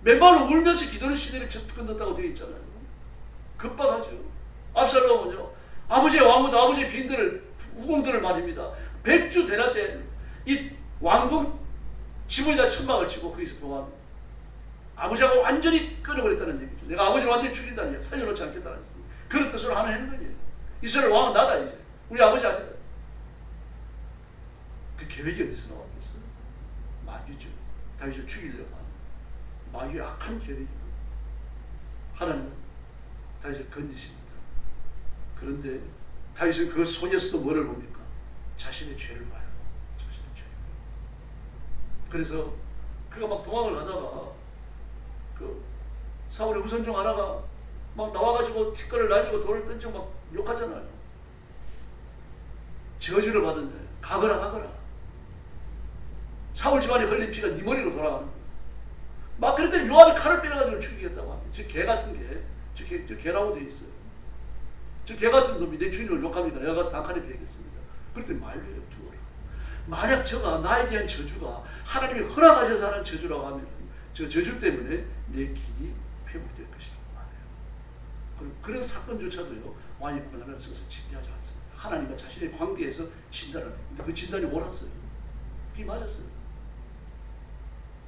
맨발로 울면서 기도는 시대를 끝났다고 되어 있잖아요. 급박하죠. 압살롬은요, 아버지의 왕후도 아버지의 후궁들을 말입니다. 100주 대낮에 이 왕궁 지붕에다 천막을 치고 거기서 보호합니다. 아버지하고 완전히 끊어버렸다는 얘기죠. 내가 아버지를 완전히 죽인다는 얘기, 살려놓지 않겠다는 얘기. 그런 뜻으로 하는 행동이에요. 이스라엘 왕은 나다 이제. 우리 아버지 아니다. 그 계획이 어디서 나왔겠어요? 마귀죠. 다윗을 죽이려고 하는 마귀의 악한 계획이고 하나님은 다윗을 건지십니다. 그런데 다윗은 그 소녀에서도 뭐를 봅니까? 자신의 죄를 봐요. 자신의 죄. 그래서 그가 막 도망을 가다가 그 사울의 후손 중 하나가 막 나와가지고 티끌을 날리고 돌을 던지고 막 욕하잖아요. 저주를 받은 거예요. 가거라. 사울 집안에 흘린 피가 네 머리로 돌아가는 거예요. 막 그랬더니 요압이 칼을 빼가지고 죽이겠다고 합니다. 저 개 같은 게, 저 개라고 되어 있어요. 저 개 같은 놈이 내 주인을 욕합니다. 내가 가서 단칼에 베겠습니다. 그랬더니 말려요. 두어라. 만약 저가 나에 대한 저주가 하나님이 허락하셔서 하는 저주라고 하면 저 저주 때문에 내 길이 회복될 것이라고 말해요. 그런 사건조차도요, 왕이 권한을 써서 징계하지 않습니다. 하나님과 자신의 관계에서 진단을 해요. 근데 그 진단이 옳았어요. 그게 맞았어요.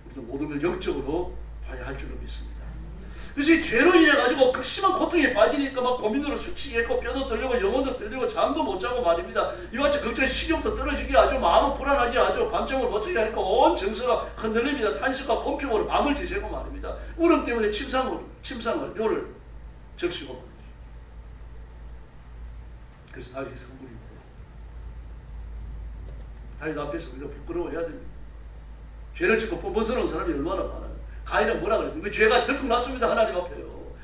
우리도 모든 걸 영적으로 봐야 할 줄로 믿습니다. 그래서 이 죄로 인해 가지고 그 심한 고통에 빠지니까 막 고민으로 수치겠고 뼈도 떨리고 영혼도 떨리고 잠도 못 자고 말입니다. 이와 같이 걱정에 식욕도 떨어지게 아주 마음은 불안하게 아주 밤잠을 못 자게 하니까 온 정서가 흔들립니다. 탄식과 공평으로 밤을 지새고 말입니다. 울음 때문에 침상을 요를 적시고 말이죠. 그래서 다윗이 성불입니다. 다윗 앞에서 우리가 부끄러워해야 됩니다. 죄를 짓고 뻔뻔스러운 사람이 얼마나 많아요. 가인은 뭐라 그랬어요? 그 죄가 들통났습니다. 하나님 앞에요.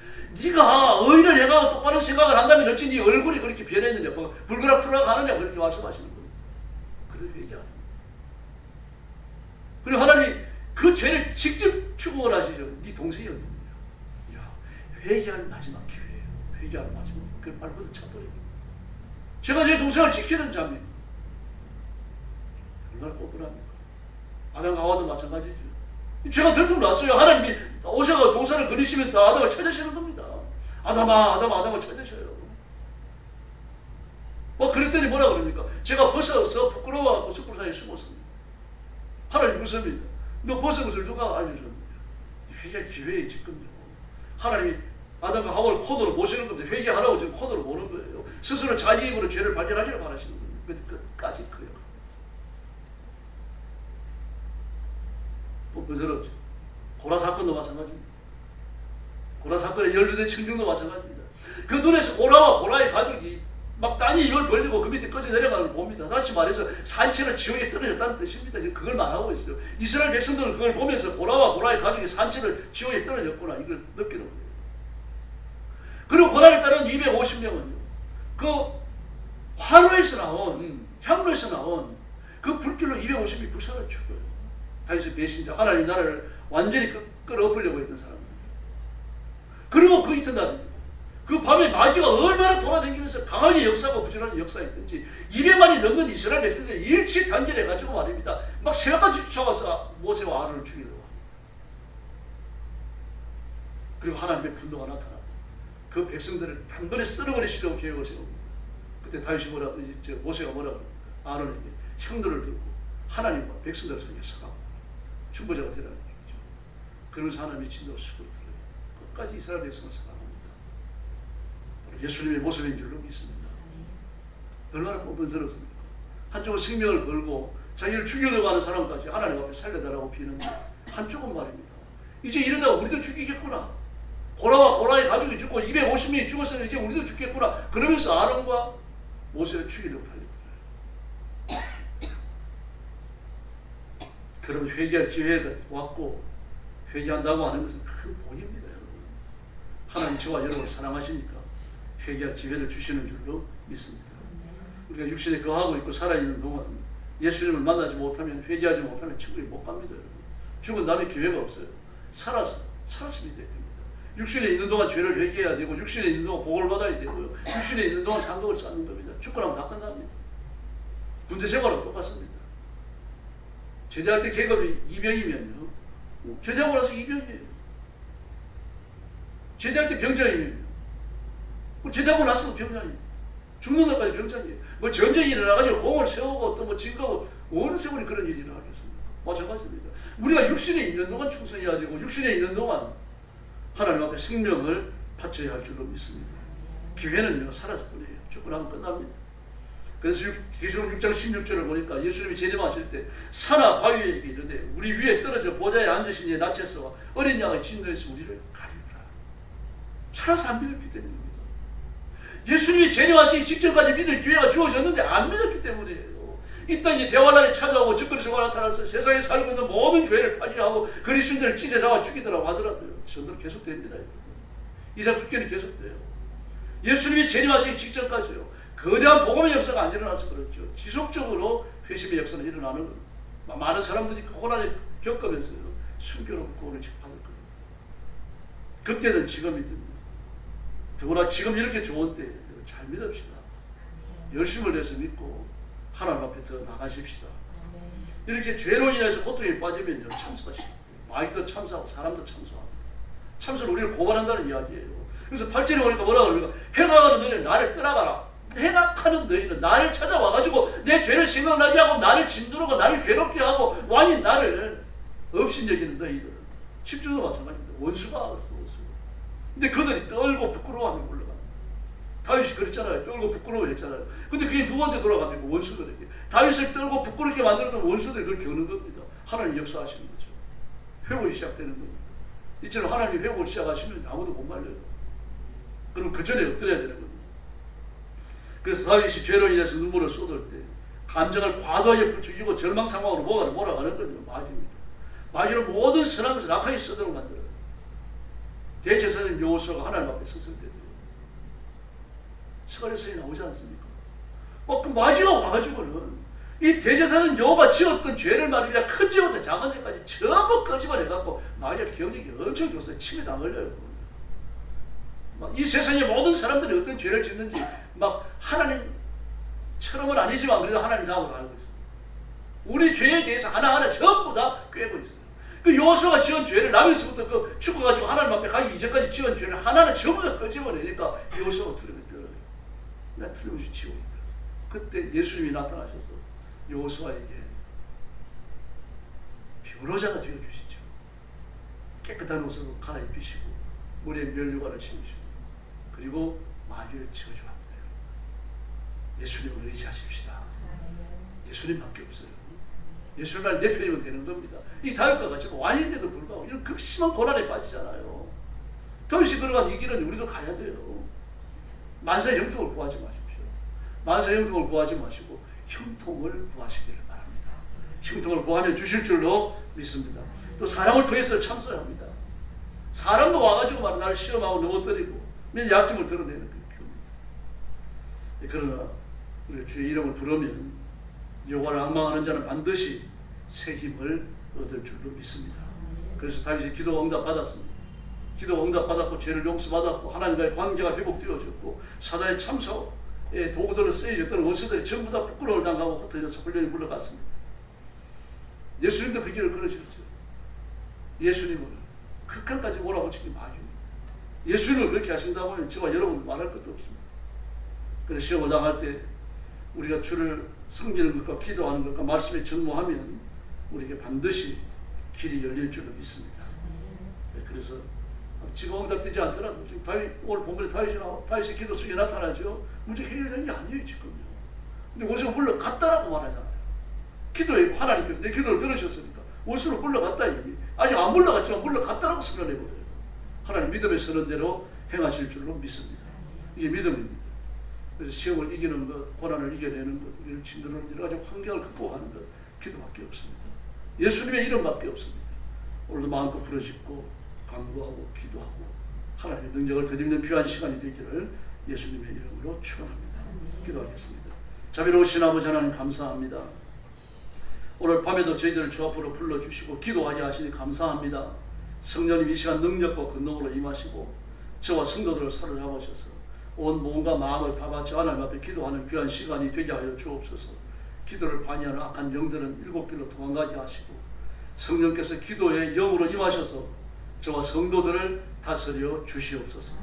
네가 의인을 행하고 똑바른 생각을 한다면 어찌 네 얼굴이 그렇게 변했느냐, 뭐 불그라 풀어 가느냐, 그렇게 말씀하시는 거예요. 그래도 회개하는 거예요. 그리고 하나님이 그 죄를 직접 추궁을 하시죠. 네 동생이 어디 있느냐. 야, 회개할 마지막 기회예요. 회개할 마지막. 그걸 발버둥 차버려요. 제가 제 동생을 지키는 자입니다. 얼마나 뻔뻔합니까? 아담과 하와도 마찬가지죠. 죄가 들통났어요. 하나님이 오셔서 동산을 그리시면 아담을 찾으시는 겁니다. 아담을 찾으셔요. 뭐 그랬더니 뭐라 그럽니까? 제가 벗어서 부끄러워하고 숯불 사이에 숨었습니다. 하나님 무섭니다. 너 벗은 것을 누가 알려줬느냐? 회개 기회에 지금요. 하나님이 아담과 하와를 코너로 모시는 겁니다. 회개하라고 지금 코너로 모는 거예요. 스스로 자기 입으로 죄를 발견하기를 바라시는 거예요. 끝까지 그요. 뻔뻔스럽죠. 고라 사건도 마찬가지입니다. 고라 사건에 연루된 청중도 마찬가지입니다. 그 눈에서 고라의 가족이 막 땅이 입을 벌리고 그 밑에 꺼져 내려가는 걸 봅니다. 다시 말해서 산채로 지옥에 떨어졌다는 뜻입니다. 지금 그걸 말하고 있어요. 이스라엘 백성들은 그걸 보면서 고라의 가족이 산채로 지옥에 떨어졌구나, 이걸 느끼는 거예요. 그리고 고라를 따른 250명은요, 그 화로에서 나온, 향로에서 나온 그 불길로 250명이 불사를 죽어요. 다윗의 배신자, 하나님 나라를 완전히 끌어엎으려고 했던 사람입니다. 그리고 그 이튿날입니다. 그 밤에 마귀가 얼마나 돌아다니면서 강하게 역사하고 부지런히 역사했든지 200만이 넘는 이스라엘 백성들이 일치 단결해가지고 말입니다. 막 새벽까지 쫓아와서 모세와 아론을 죽이려고 합니다. 그리고 하나님의 분노가 나타납니다. 그 백성들을 단번에 쓸어버리시려고 계획을 세웁니다. 그때 다윗이 모세가 뭐라고 합니까? 아론에게 향로를 들고 하나님과 백성들을 향해 서가고 중보자가 되라는 얘기죠. 그러면서 하나님의 진노를 수고를 들어요. 끝까지 이스라엘 백성을 사랑합니다. 예수님의 모습인 줄로 믿습니다. 얼마나 뻔뻔스럽습니까? 한쪽은 생명을 걸고 자기를 죽이려고 하는 사람까지 하나님 앞에 살려달라고 비는데 한쪽은 말입니다. 이제 이러다가 우리도 죽이겠구나. 고라와 고라의 가족이 죽고 250명이 죽었으니 이제 우리도 죽겠구나. 그러면서 아론과 모세를 죽이려고 하겠구나. 그럼 회개할 기회가 왔고 회개한다고 하는 것은 큰 복입니다. 여러분. 하나님 저와 여러분을 사랑하시니까 회개할 기회를 주시는 줄로 믿습니다. 우리가 육신에 거하고 있고 살아있는 동안 예수님을 만나지 못하면, 회개하지 못하면 천국에 못 갑니다. 여러분. 죽은 다음에 기회가 없어요. 살아서 믿어야 됩니다. 육신에 있는 동안 죄를 회개해야 되고, 육신에 있는 동안 복을 받아야 되고요. 육신에 있는 동안 상급을 쌓는 겁니다. 죽고 나면 다 끝납니다. 군대 생활은 똑같습니다. 제대할 때 계급이 이병이면요, 제대하고 나서 이병이에요. 제대할 때 병장이에요. 제대하고 나서도 병장이에요. 죽는 날까지 병장이에요. 뭐 전쟁이 일어나가지고 공을 세우고 또 뭐 진거고 어느 세월이 그런 일이 일어나겠습니까? 마찬가지입니다. 우리가 육신에 있는 동안 충성해야 되고, 육신에 있는 동안 하나님 앞에 생명을 바쳐야 할 줄로 믿습니다. 기회는요, 살아서 뿐이에요. 죽고 나면 끝납니다. 그래서 계시록 6장 16절을 보니까 예수님이 재림하실 때 산하 바위에게 이르되 우리 위에 떨어져 보좌에 앉으신 이의 나체서와 어린 양의 진노에서 우리를 가리우라. 살아서 안 믿었기 때문입니다. 예수님이 재림하시기 직전까지 믿을 기회가 주어졌는데 안 믿었기 때문이에요. 이 땅에 대환란이 찾아오고 적그리스도가 나타나서 세상에 살고 있는 모든 교회를 파괴하고 그리스도인들을 찢어잡아 죽이더라고 하더라도요, 전도는 계속됩니다. 이상 국교는 계속돼요. 예수님이 재림하시기 직전까지요, 거대한 복음의 역사가 안 일어나서 그렇죠. 지속적으로 회심의 역사는 일어나는 겁니다. 많은 사람들이 고난을 겪으면서요, 순교로 구원을 받을 겁니다. 그때는 지금이든 더구나 지금 이렇게 좋은 때 잘 믿읍시다. 열심을 내서 믿고 하나님 앞에 더 나가십시다. 이렇게 죄로 인해서 고통에 빠지면 참수하시고, 마귀도 참수하고 사람도 참수하고, 참수를 우리를 고발한다는 이야기예요. 그래서 8절에 보니까 뭐라고 그러니까 행악하는 너희는 나를 떠나가라. 행악하는 너희는 나를 찾아와가지고 내 죄를 생각나게 하고 나를 짓누르고 나를 괴롭게 하고 완히 나를 업신여기는 너희들은 10절도 마찬가지입니다. 원수가 알았어, 원수. 근데 그들이 떨고 부끄러워하며 올라가. 다윗이 그랬잖아요. 떨고 부끄러워했잖아요. 근데 그게 누구한테 돌아갑니까? 원수들에게. 다윗을 떨고 부끄럽게 만들었던 원수들이 그걸 겨는 겁니다. 하나님 역사하시는 거죠. 회복이 시작되는 겁니다. 이처럼 하나님 회복을 시작하시면 아무도 못 말려요. 그럼 그 전에 엎드려야 되는 겁니다. 그래서 다윗이 죄로 인해서 눈물을 쏟을 때 감정을 과도하게 부추기고 절망 상황으로 몰아가는 거죠. 마귀입니다. 마귀는 모든 선한 것을 악하게 쓰도록 만들어요. 대제사장 여호수아가 하나님 앞에 섰을 때도 스가랴서에 나오지 않습니까? 그 마귀가 와가지고는 이 대제사장 여호가 지었던 죄를 말이야, 큰 죄부터 작은 죄까지 전부 거짓말해갖고 마귀가 경력이 엄청 좋았어요. 침에 다 걸려요. 이 세상의 모든 사람들이 어떤 죄를 짓는지 막 하나님처럼은 아니지만 그래도 하나님 다 알고 있어요. 우리 죄에 대해서 하나하나 전부 다 꿰고 있어요. 그 여호수아가 지은 죄를 남에서부터 그 죽어가지고 하나님 앞에 가기 이전까지 지은 죄를 하나하나 전부 다 끄집어내니까 여호수아가 틀림이 떨어요. 나 틀림없이 지고 있다. 그때 예수님이 나타나셔서 여호수아에게 변호자가 되어주시죠. 깨끗한 옷으로 갈아입히시고 머리에 면류관을 씌우시고 그리고 마귀를 쳐주합니다. 예수님을 의지하십시다. 예수님밖에 없어요. 예수님만 내 편이면 되는 겁니다. 이 다윗과 같이 왕인데도 불구하고 이런 극심한 고난에 빠지잖아요. 다윗이 걸어간 이 길은 우리도 가야 돼요. 만사의 형통을 구하지 마십시오. 만사의 형통을 구하지 마시고 형통을 구하시기를 바랍니다. 형통을 구하면 주실 줄로 믿습니다. 또 사람을 통해서 참서야 합니다. 사람도 와가지고 막 나를 시험하고 넘어뜨리고 맨 약점을 드러내는 그 교입니다. 그러나 우리가 주의 이름을 부르면 여호와를 앙망하는 자는 반드시 새 힘을 얻을 줄로 믿습니다. 그래서 다윗이 기도 응답 받았습니다. 기도 응답 받았고 죄를 용서받았고 하나님과의 관계가 회복되어졌고 사단의 참소에 도구들을 쓰여졌던 원수들이 전부 다 부끄러움을 당하고 흩어져서 훈련이 물러갔습니다. 예수님도 그 길을 걸으셨죠. 예수님은 극한까지 몰아붙이기 마귀입니다. 예수님을 그렇게 하신다고 하면 저와 여러분 말할 것도 없습니다. 그래서 시험을 당할 때 우리가 주를 섬기는 것과 기도하는 것과 말씀에 전무하면 우리에게 반드시 길이 열릴 줄로 믿습니다. 그래서 지금 응답되지 않더라도 지금 오늘 본문에 다윗의 기도 속에 나타나죠. 문제 해결된 게 아니에요 지금요. 근데 원수가 물러갔다라고 말하잖아요. 기도에 하나님께서 내 기도를 들으셨으니까 원수로 물러갔다 이미. 아직 안 물러갔지만 물러갔다라고 선언해버려요. 하나님 믿음의 선언대로 행하실 줄로 믿습니다. 이게 믿음입니다. 그래서 시험을 이기는 것, 고난을 이겨내는 것, 우리를 짓누르는 여러 가지 환경을 극복하는 것, 기도밖에 없습니다. 예수님의 이름밖에 없습니다. 오늘도 마음껏 부르짖고 간구하고 기도하고 하나님의 능력을 덧입는 귀한 시간이 되기를 예수님의 이름으로 축원합니다. 기도하겠습니다. 자비로우신 아버지 하나님 감사합니다. 오늘 밤에도 저희들을 주 앞으로 불러주시고 기도하게 하시니 감사합니다. 성령님 이 시간 능력과 권능으로 임하시고 저와 성도들을 사로잡으셔서 온 몸과 마음을 다 바쳐 하나님 앞에 기도하는 귀한 시간이 되게 하여 주옵소서. 기도를 반의하는 악한 영들은 일곱 길로 도망가게 하시고 성령께서 기도의 영으로 임하셔서 저와 성도들을 다스려 주시옵소서.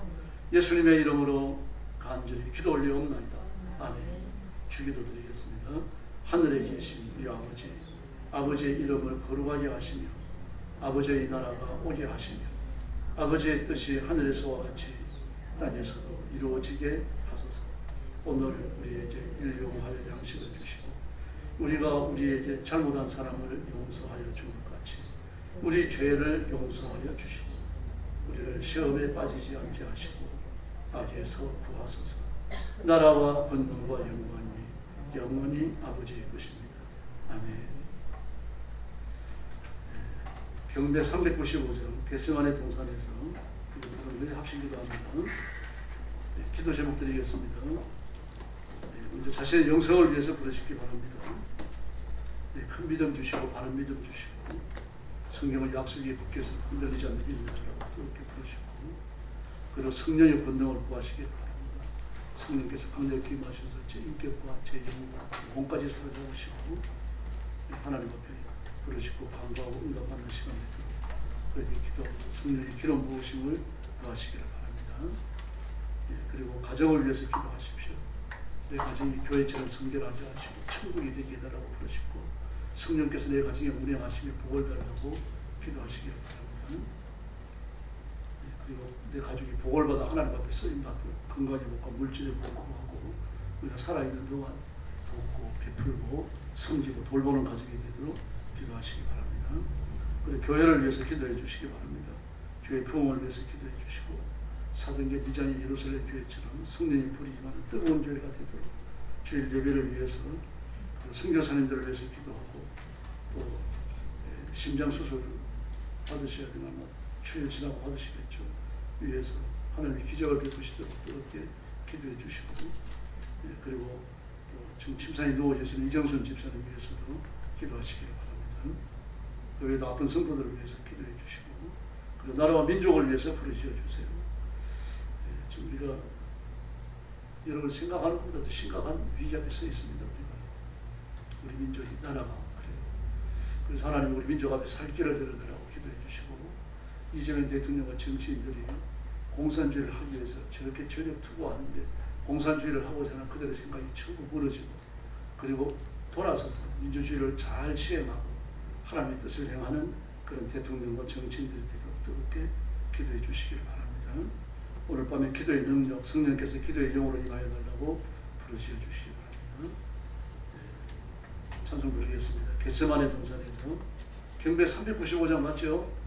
예수님의 이름으로 간절히 기도 올리옵나이다. 아멘. 주기도 드리겠습니다. 하늘에 계신 우리 아버지, 아버지의 이름을 거룩하게 하시며 아버지의 나라가 오게 하시며 아버지의 뜻이 하늘에서와 같이 땅에서도 이루어지게 하소서. 오늘 우리에게 일용할 양식을 주시고 우리가 우리에게 잘못한 사람을 용서하여 준 것 같이 우리 죄를 용서하여 주시고 우리를 시험에 빠지지 않게 하시고 악에서 구하소서. 나라와 권능과 영광이 영원히 아버지의 것입니다. 아멘. 경배 395장 겟세마네 동산에서 우리 합심기도합니다. 기도 제목 드리겠습니다. 먼저 자신의 영성을 위해서 부르시기 바랍니다. 큰 믿음 주시고 바른 믿음 주시고 성경을 약속에 붙여서 흔들리지 않는 믿음이라고 그렇게 부르시고 그리고 성령의 권능을 구하시기 바랍니다. 성령께서 강력히 임하셔서 제 인격과 제 영과 몸까지 사로잡으시고 하나님 앞에 부르시고 간구하고 응답하는 시간이 되도록 그렇게 기도하고 성령의 기름 부으심을 구하시기를 바랍니다. 그리고 가정을 위해서 기도하십시오. 내 가정이 교회처럼 성결하게 하시고 천국이 되게 해달라고 부르시고 성령께서 내 가정에 운행하시며 복을 달라고 기도하시기를 바랍니다. 그리고 내 가족이 복을 받아 하나님 앞에 쓰임받고 건강의 복과 물질의 복을 구하고 우리가 살아있는 동안 돕고 베풀고 섬기고 돌보는 가족이 되도록 기도하시기 바랍니다. 그리고 교회를 위해서 기도해 주시기 바랍니다. 교회 부흥을 위해서 기도해 주시고 사도행전 2장의 예루살렘 교회처럼 성령의 불이 임하는 뜨거운 교회가 되도록 주일 예배를 위해서 선교사님들을 위해서 기도하고 또 심장 수술 받으셔야 되나 주일 지나고 받으시겠죠. 위해서 하나님의 기적을 베푸시도록 뜨겁게 기도해 주시고 그리고 지금 침상에 누워 계시는 이정순 집사님 위해서도 기도하시기를 바랍니다. 그 외에도 아픈 성도들을 위해서 기도해 주시고 그리고 나라와 민족을 위해서 부르짖어 주세요. 지금 우리가 여러분 생각하는 것보다 더 심각한 위기 앞에 서 있습니다. 우리 민족이 나라가 그래요. 그래서 하나님 우리 민족 앞에 살 길을 열어달라고 기도해 주시고 이재명 대통령과 정치인들이 공산주의를 하기 위해서 저렇게 전력 투구하는데 공산주의를 하고자 하는 그들의 생각이 전부 무너지고 그리고 돌아서서 민주주의를 잘 시행하고 하나님의 뜻을 행하는 그런 대통령과 정치인들이 되도록 뜨겁게 기도해 주시기를 바랍니다. 오늘 밤에 기도의 능력, 성령께서 기도의 영으로 임하여 달라고 부르짖어 주시기 바랍니다. 찬송 부르겠습니다. 겟세마네 동산에서 경배 395장 맞죠?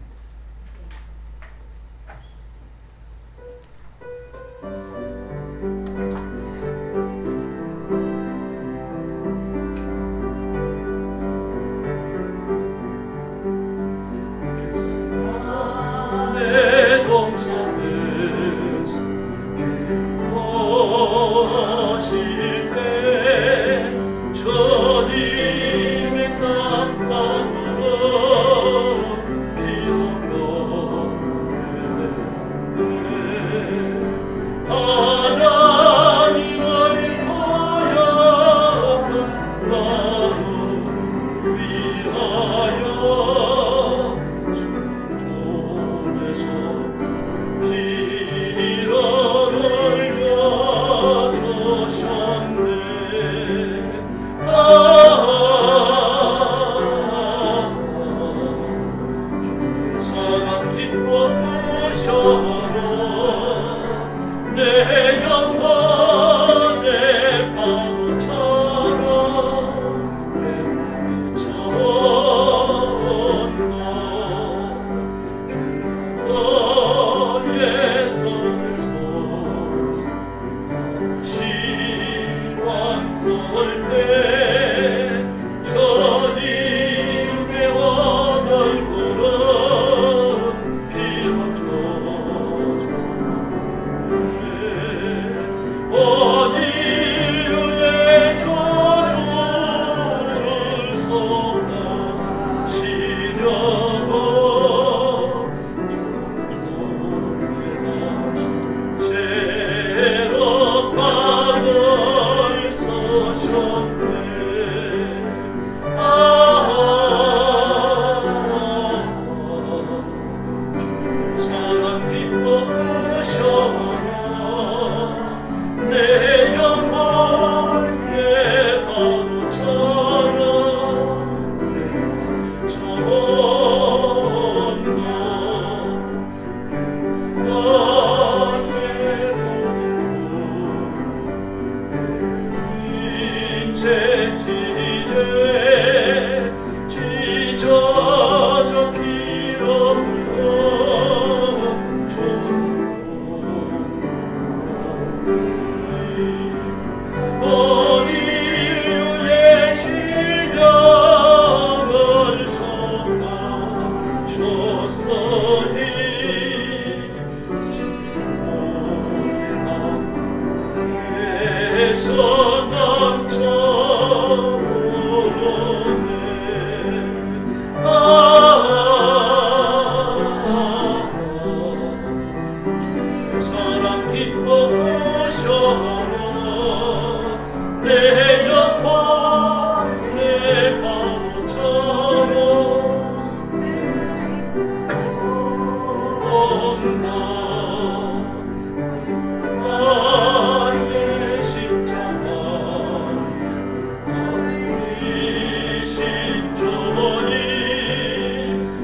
나의 십자가 이신 주님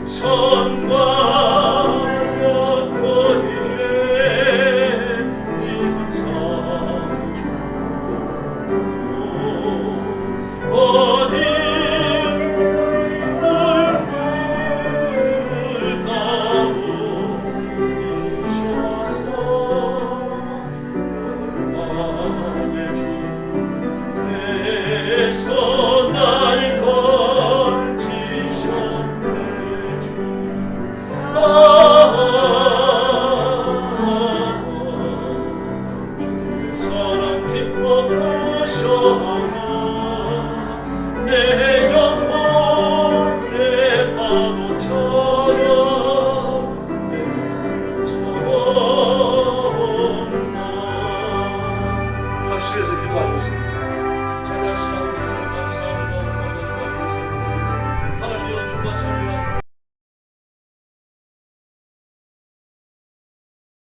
선과 연거리에 이문상 어디 물을 담으셔서 열방의 주에서 날 건지셨네 주 주의 사랑 기뻐 보셔라 내 영혼 내 파도처럼 합심해서 기도하겠습니다.